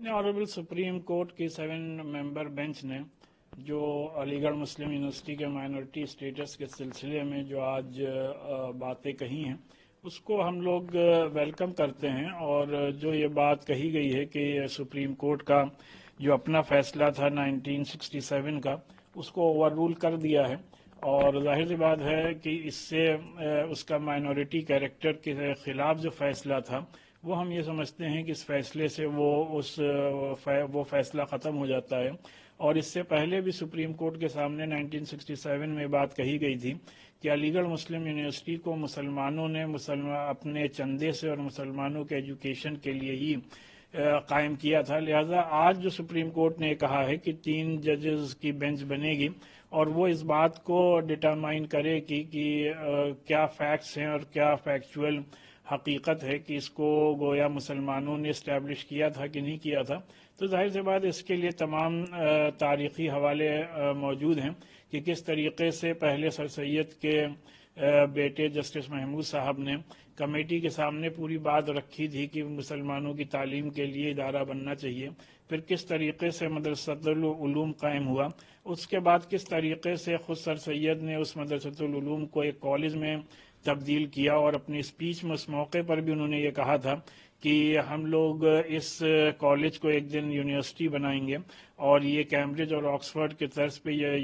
Honourable supreme court की 7 member bench ने जो अली गढ़ मुस्लिम यूनिवर्सिटी के माइनॉरिटी स्टेटस के सिलसिले में जो आज बातें कही हैं उसको हम लोग वेलकम करते हैं। और जो ये बात कही गई है कि सुप्रीम कोर्ट का जो अपना फैसला था 1967 का उसको ओवर रूल कर दिया है, और जाहिर सी बात है कि इससे उसका माइनॉरिटी कैरेक्टर के खिलाफ जो फैसला था वो हम ये समझते हैं कि इस फैसले से वो फैसला ख़त्म हो जाता है। और इससे पहले भी सुप्रीम कोर्ट के सामने 1967 में बात कही गई थी कि अलीगढ़ मुस्लिम यूनिवर्सिटी को मुसलमानों ने अपने चंदे से और मुसलमानों के एजुकेशन के लिए ही कायम किया था। लिहाजा आज जो सुप्रीम कोर्ट ने कहा है कि 3 जजेस की बेंच बनेगी और वो इस बात को डिटरमाइन करेगी कि क्या फैक्ट्स हैं और क्या फैक्चुअल हकीकत है कि इसको गोया मुसलमानों ने इस्टेब्लिश किया था कि नहीं किया था। तो जाहिर सी बात इसके लिए तमाम तारीखी हवाले मौजूद हैं कि किस तरीके से पहले सर सैयद के बेटे जस्टिस महमूद साहब ने कमेटी के सामने पूरी बात रखी थी कि मुसलमानों की तालीम के लिए इदारा बनना चाहिए, फिर किस तरीके से मदरसतुल उलूम कायम हुआ, उसके बाद किस तरीके से खुद सर सैयद ने उस मदरसतुल उलूम को एक कॉलेज में तब्दील किया। और अपनी स्पीच में उस मौके पर भी उन्होंने ये कहा था कि हम लोग इस कॉलेज को एक दिन यूनिवर्सिटी बनाएंगे और ये कैम्ब्रिज और ऑक्सफोर्ड के तर्ज पे ये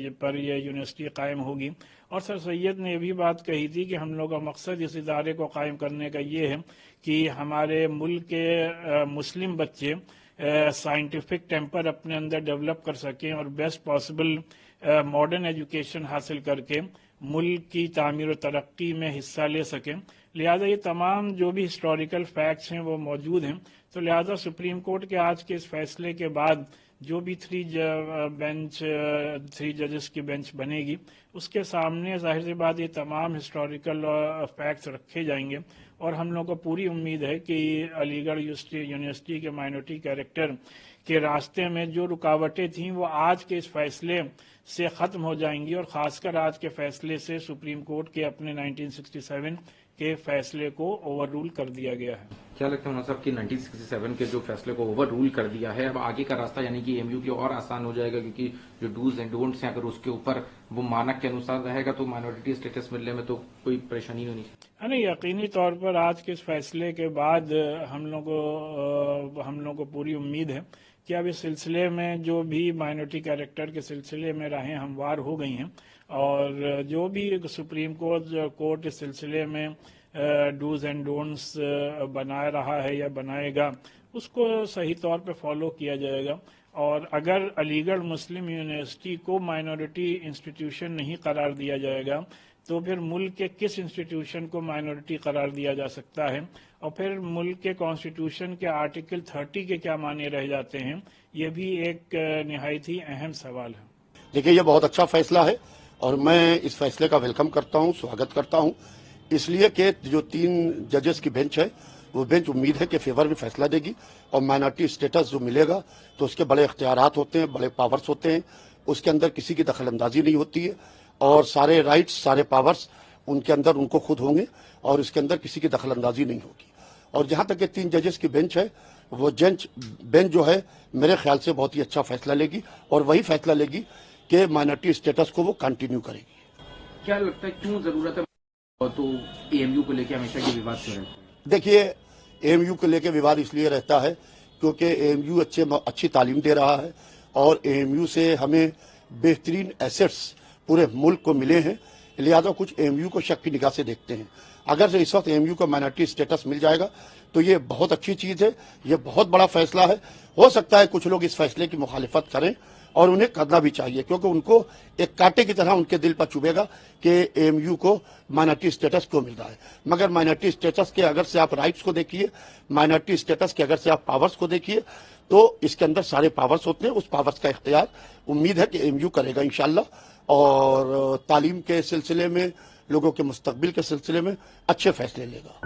यूनिवर्सिटी कायम होगी। और सर सैयद ने ये भी बात कही थी कि हम लोग का मकसद इस इदारे को कायम करने का ये है कि हमारे मुल्क के मुस्लिम बच्चे साइंटिफिक टेम्पर अपने अंदर डेवलप कर सकें और बेस्ट पॉसिबल मॉडर्न एजुकेशन हासिल करके मुल्क की तामीर और तरक्की में हिस्सा ले सकें। लिहाजा ये तमाम जो भी हिस्टोरिकल फैक्ट्स हैं वो मौजूद हैं। तो लिहाजा सुप्रीम कोर्ट के आज के इस फैसले के बाद जो भी 3 जजेस की बेंच बनेगी उसके सामने जाहिर सी बात ये तमाम हिस्टोरिकल फैक्ट्स रखे जाएंगे। और हम लोग को पूरी उम्मीद है कि अलीगढ़ यूनिवर्सिटी के माइनॉरिटी कैरेक्टर के रास्ते में जो रुकावटें थीं वो आज के इस फैसले से ख़त्म हो जाएंगी, और ख़ासकर आज के फैसले से सुप्रीम कोर्ट के अपने 1967 के फैसले को ओवर रूल कर दिया गया है। क्या लगता है मौलाना साहब कि 1967 के जो फैसले को ओवर रूल कर दिया है, अब आगे का रास्ता यानी कि एमयू की और आसान हो जाएगा, क्योंकि जो डूज एंड डोंट्स हैं अगर उसके ऊपर वो मानक के अनुसार रहेगा तो माइनॉरिटी स्टेटस मिलने में तो कोई परेशानी नहीं है। नहीं, यकीनी तौर पर आज के इस फैसले के बाद हम लोग को पूरी उम्मीद है कि अब इस सिलसिले में जो भी माइनॉरिटी कैरेक्टर के सिलसिले में राहें हमवार हो गई हैं, और जो भी सुप्रीम कोर्ट इस सिलसिले में डूज एंड डोंट्स बना रहा है या बनाएगा उसको सही तौर पे फॉलो किया जाएगा। और अगर अलीगढ़ मुस्लिम यूनिवर्सिटी को माइनॉरिटी इंस्टीट्यूशन नहीं करार दिया जाएगा तो फिर मुल्क के किस इंस्टीट्यूशन को माइनॉरिटी करार दिया जा सकता है, और फिर मुल्क के कॉन्स्टिट्यूशन के आर्टिकल 30 के क्या माने रह जाते हैं, ये भी एक निहायत ही अहम सवाल है। देखिए, ये बहुत अच्छा फैसला है और मैं इस फैसले का वेलकम करता हूँ, स्वागत करता हूँ, इसलिए कि जो 3 जजेस की बेंच है वो बेंच उम्मीद है कि फेवर में फैसला देगी और माइनॉरिटी स्टेटस जो मिलेगा तो उसके बड़े इख्तियारात होते हैं, बड़े पावर्स होते हैं, उसके अंदर किसी की दखलंदाजी नहीं होती है और सारे राइट्स सारे पावर्स उनके अंदर उनको खुद होंगे और इसके अंदर किसी की दखलंदाजी नहीं होगी। और जहां तक कि 3 जजेस की बेंच है वो बेंच जो है मेरे ख्याल से बहुत ही अच्छा फैसला लेगी और वही फैसला लेगी कि माइनॉरिटी स्टेटस को वो कंटिन्यू करेगी। क्या लगता है क्यों जरूरत है तो एएमयू को लेकर हमेशा ये विवाद क्यों रहता है? देखिए, एएमयू को लेकर विवाद इसलिए रहता है क्योंकि एएमयू अच्छी तालीम दे रहा है और एएमयू से हमें बेहतरीन एसेट्स पूरे मुल्क को मिले हैं। लिहाजा कुछ एएमयू को शक की निगाह से देखते हैं। अगर से इस वक्त एएमयू को माइनॉरिटी स्टेटस मिल जाएगा तो ये बहुत अच्छी चीज है, ये बहुत बड़ा फैसला है। हो सकता है कुछ लोग इस फैसले की मुखालिफत करें और उन्हें करना भी चाहिए, क्योंकि उनको एक कांटे की तरह उनके दिल पर चुभेगा कि एएमयू को माइनॉरिटी स्टेटस क्यों मिल रहा है। मगर माइनॉरिटी स्टेटस के अगर से आप राइट्स को देखिए, माइनॉरिटी स्टेटस के अगर से आप पावर्स को देखिए तो इसके अंदर सारे पावर्स होते हैं। उस पावर्स का इख्तियार उम्मीद है कि एएमयू करेगा इंशाल्लाह, और तालीम के सिलसिले में, लोगों के मुस्तकबिल के सिलसिले में अच्छे फैसले लेगा।